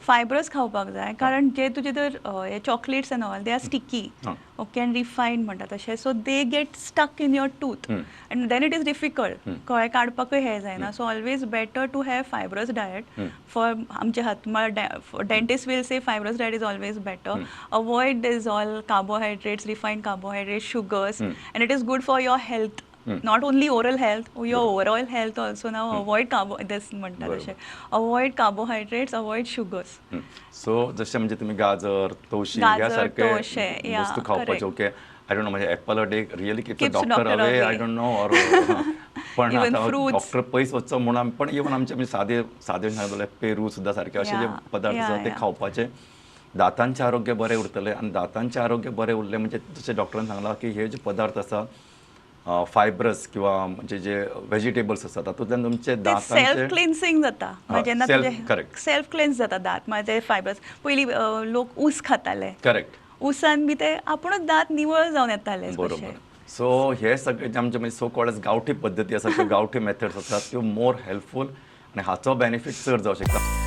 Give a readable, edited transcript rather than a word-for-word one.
Fibrous खावपाक जाय कारण जे तुजे तर हे chocolates and all they are sticky okay and refined म्हणटा तशें so they get stuck in your tooth and then it is difficult कळ्ळें काडपाकूय हें जायना so always better to have fibrous diet for आमचे हातमाळ dentist will say fibrous diet is always better avoid this all carbohydrates refined carbohydrates sugars and it is good for your health not only oral health your overall health also now avoid this म्हणटा तशें avoid carbohydrates avoid sugars so जसे म्हणजे तुम्ही गाजर तवशी गाजर, यासारखे तवशे, yeah, वस्तू खावपाचे correct. Okay I don't know म्हणजे apple a day really keeps Keeps doctor doctor away away. I don't know or पण Even आता fruits. डॉक्टर पयस वचचो म्हणून आमी पण इवन आमचे म्हणजे सादे सांगले पेरू सुद्धा सारखे असे जे Yeah, पदार्थ yeah, आसात ते yeah. खावपाचे दातांचे आरोग्य बरें उरतले आणि दातांचे आरोग्य बरें उरले म्हणजे जसे डॉक्टरान सांगला की हे जे पदार्थ आसा फायब्रस किंवा म्हणजे जे व्हेजिटेबल्स आसात तातूंतल्यान तुमचे सेल्फ दातांचे क्लिन्सिंग जाता जेन्ना self- तुजे correct. सेल्फ क्लिन्स जाता दात म्हणजे फायब्रस पयलीं लोक ऊस खाताले करेक्ट उसान बी ते आपुणूच दात निवळ जावन येताले बरोबर सो हे सगळे जे आमचे म्हणजे सो कॉल्ड गावठी पद्दती आसात किंवा गावठी मेथड्स आसात त्यो मोर हेल्पफूल आणि हाचो बेनिफीट चड जावं शकता